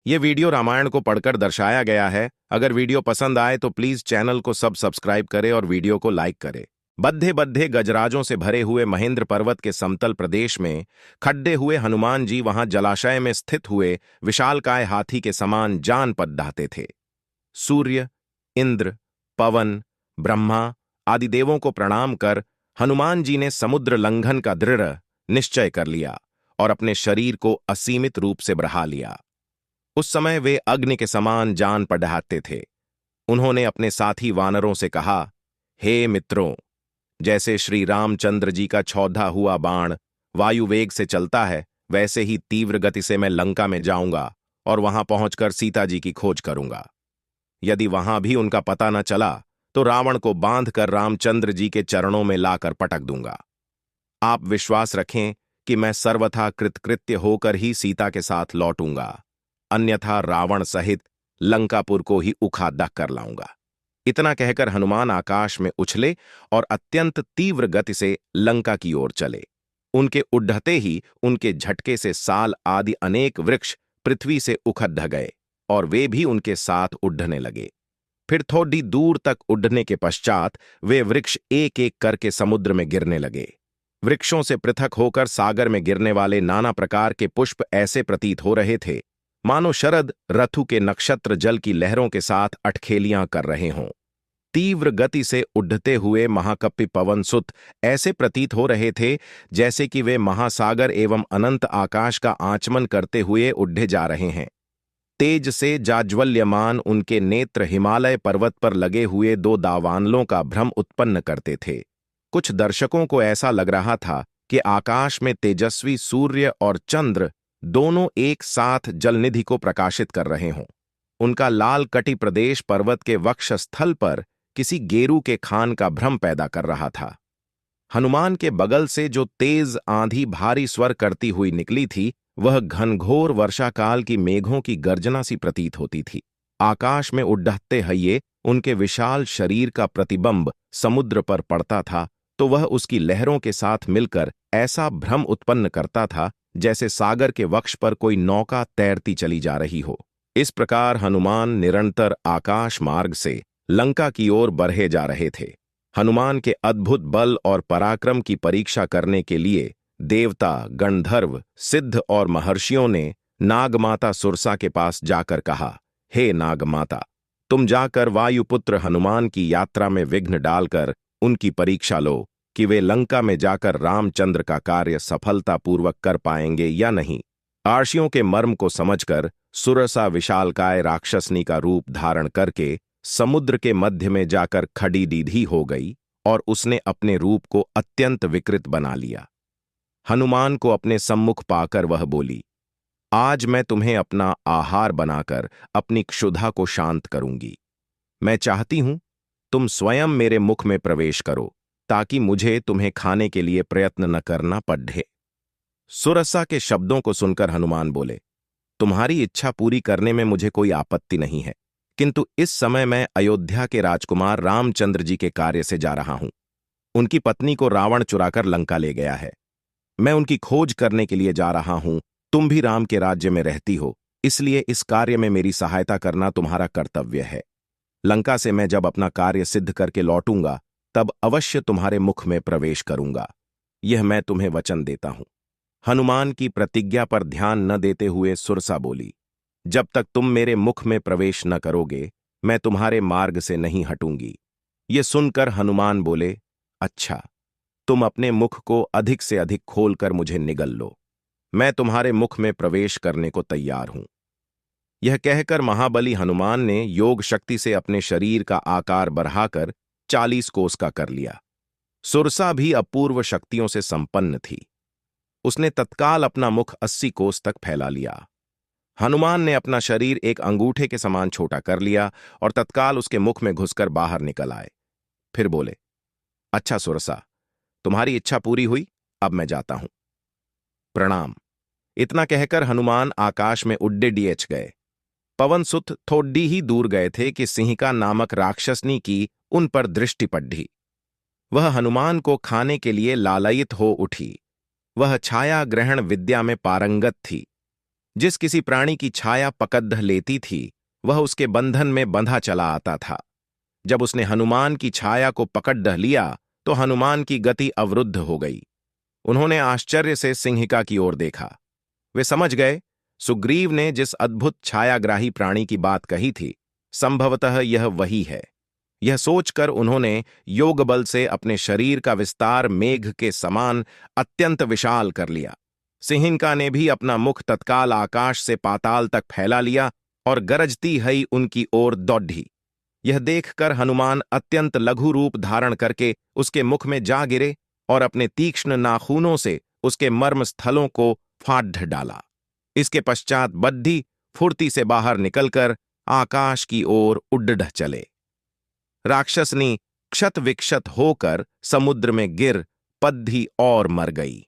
ये वीडियो रामायण को पढ़कर दर्शाया गया है। अगर वीडियो पसंद आए तो प्लीज चैनल को सब्सक्राइब करें और वीडियो को लाइक करें। बद्धे बद्धे गजराजों से भरे हुए महेंद्र पर्वत के समतल प्रदेश में खड्डे हुए हनुमान जी वहां जलाशय में स्थित हुए विशालकाय हाथी के समान जान पद्दाहते थे। सूर्य, इंद्र, पवन, ब्रह्मा आदि देवों को प्रणाम कर हनुमान जी ने समुद्र लंघन का दृढ़ निश्चय कर लिया और अपने शरीर को असीमित रूप से बढ़ा लिया। उस समय वे अग्नि के समान जान पढ़ाते थे। उन्होंने अपने साथी वानरों से कहा, हे मित्रों, जैसे श्री रामचंद्र जी का छौधा हुआ बाण वायु वेग से चलता है, वैसे ही तीव्र गति से मैं लंका में जाऊंगा और वहां पहुंचकर सीता जी की खोज करूंगा। यदि वहां भी उनका पता न चला तो रावण को बांधकर रामचंद्र जी के चरणों में लाकर पटक दूंगा। आप विश्वास रखें कि मैं सर्वथा कृतकृत्य होकर ही सीता के साथ लौटूंगा, अन्यथा रावण सहित लंकापुर को ही उखा दक कर लाऊंगा। इतना कहकर हनुमान आकाश में उछले और अत्यंत तीव्र गति से लंका की ओर चले। उनके उड्ढते ही उनके झटके से साल आदि अनेक वृक्ष पृथ्वी से उखड़ गए और वे भी उनके साथ उड्ढने लगे। फिर थोड़ी दूर तक उड्ढने के पश्चात वे वृक्ष एक एक करके समुद्र में गिरने लगे। वृक्षों से पृथक होकर सागर में गिरने वाले नाना प्रकार के पुष्प ऐसे प्रतीत हो रहे थे मानो शरद ऋतु के नक्षत्र जल की लहरों के साथ अटखेलियां कर रहे हों। तीव्र गति से उड्ढते हुए महाकपि पवन सुत ऐसे प्रतीत हो रहे थे जैसे कि वे महासागर एवं अनंत आकाश का आचमन करते हुए उड्ढे जा रहे हैं। तेज से जाज्वल्यमान उनके नेत्र हिमालय पर्वत पर लगे हुए दो दावानलों का भ्रम उत्पन्न करते थे। कुछ दर्शकों को ऐसा लग रहा था कि आकाश में तेजस्वी सूर्य और चंद्र दोनों एक साथ जलनिधि को प्रकाशित कर रहे हों। उनका लाल कटी प्रदेश पर्वत के वक्षस्थल पर किसी गेरू के खान का भ्रम पैदा कर रहा था। हनुमान के बगल से जो तेज आंधी भारी स्वर करती हुई निकली थी, वह घनघोर वर्षाकाल की मेघों की गर्जना सी प्रतीत होती थी। आकाश में उड्डते हुए उनके विशाल शरीर का प्रतिबिंब समुद्र पर पड़ता था तो वह उसकी लहरों के साथ मिलकर ऐसा भ्रम उत्पन्न करता था जैसे सागर के वक्ष पर कोई नौका तैरती चली जा रही हो। इस प्रकार हनुमान निरंतर आकाश मार्ग से लंका की ओर बढ़े जा रहे थे। हनुमान के अद्भुत बल और पराक्रम की परीक्षा करने के लिए देवता, गंधर्व, सिद्ध और महर्षियों ने नागमाता सुरसा के पास जाकर कहा, हे नागमाता, तुम जाकर वायुपुत्र हनुमान की यात्रा में विघ्न डालकर उनकी परीक्षा लो कि वे लंका में जाकर रामचंद्र का कार्य सफलतापूर्वक कर पाएंगे या नहीं। आर्षियों के मर्म को समझकर सुरसा विशालकाय राक्षसनी का रूप धारण करके समुद्र के मध्य में जाकर खड़ी दीधी हो गई और उसने अपने रूप को अत्यंत विकृत बना लिया। हनुमान को अपने सम्मुख पाकर वह बोली, आज मैं तुम्हें अपना आहार बनाकर अपनी क्षुधा को शांत करूंगी। मैं चाहती हूं तुम स्वयं मेरे मुख में प्रवेश करो ताकि मुझे तुम्हें खाने के लिए प्रयत्न न करना पड़े। सुरसा के शब्दों को सुनकर हनुमान बोले, तुम्हारी इच्छा पूरी करने में मुझे कोई आपत्ति नहीं है, किंतु इस समय मैं अयोध्या के राजकुमार रामचंद्र जी के कार्य से जा रहा हूं। उनकी पत्नी को रावण चुराकर लंका ले गया है। मैं उनकी खोज करने के लिए जा रहा हूं। तुम भी राम के राज्य में रहती हो, इसलिए इस कार्य में मेरी सहायता करना तुम्हारा कर्तव्य है। लंका से मैं जब अपना कार्य सिद्ध करके लौटूंगा तब अवश्य तुम्हारे मुख में प्रवेश करूंगा। यह मैं तुम्हें वचन देता हूं। हनुमान की प्रतिज्ञा पर ध्यान न देते हुए सुरसा बोली, जब तक तुम मेरे मुख में प्रवेश न करोगे मैं तुम्हारे मार्ग से नहीं हटूंगी। ये सुनकर हनुमान बोले, अच्छा, तुम अपने मुख को अधिक से अधिक खोलकर मुझे निगल लो, मैं तुम्हारे मुख में प्रवेश करने को तैयार हूं। यह कहकर महाबली हनुमान ने योग शक्ति से अपने शरीर का आकार बढ़ाकर 40 कोस का कर लिया। सुरसा भी अपूर्व शक्तियों से संपन्न थी। उसने तत्काल अपना मुख 80 कोस तक फैला लिया। हनुमान ने अपना शरीर एक अंगूठे के समान छोटा कर लिया और तत्काल उसके मुख में घुसकर बाहर निकल आए। फिर बोले, अच्छा सुरसा, तुम्हारी इच्छा पूरी हुई, अब मैं जाता हूं। प्रणाम। इतना कहकर हनुमान आकाश में उड्डे डीएच गए। पवनसुत थोड़ी ही दूर गए थे कि सिंहिका नामक राक्षसनी की उन पर दृष्टि पड़ी। वह हनुमान को खाने के लिए लालयित हो उठी। वह छाया ग्रहण विद्या में पारंगत थी। जिस किसी प्राणी की छाया पकड़ लेती थी, वह उसके बंधन में बंधा चला आता था। जब उसने हनुमान की छाया को पकड़ लिया, तो हनुमान की गति अवरुद्ध हो गई। उन्होंने आश्चर्य से सिंहिका की ओर देखा। वे समझ गए, सुग्रीव ने जिस अद्भुत छायाग्राही प्राणी की बात कही थी, संभवतः यह वही है। यह सोचकर उन्होंने योग बल से अपने शरीर का विस्तार मेघ के समान अत्यंत विशाल कर लिया। सिंहिका ने भी अपना मुख तत्काल आकाश से पाताल तक फैला लिया और गरजती हुई उनकी ओर दौड़ी। यह देखकर हनुमान अत्यंत लघु रूप धारण करके उसके मुख में जा गिरे और अपने तीक्ष्ण नाखूनों से उसके मर्म स्थलों को फाड़ डाला। इसके पश्चात बद्धी फुर्ती से बाहर निकलकर आकाश की ओर उड्ड चले। राक्षसनी क्षत विक्षत होकर समुद्र में गिर पद्धी और मर गई।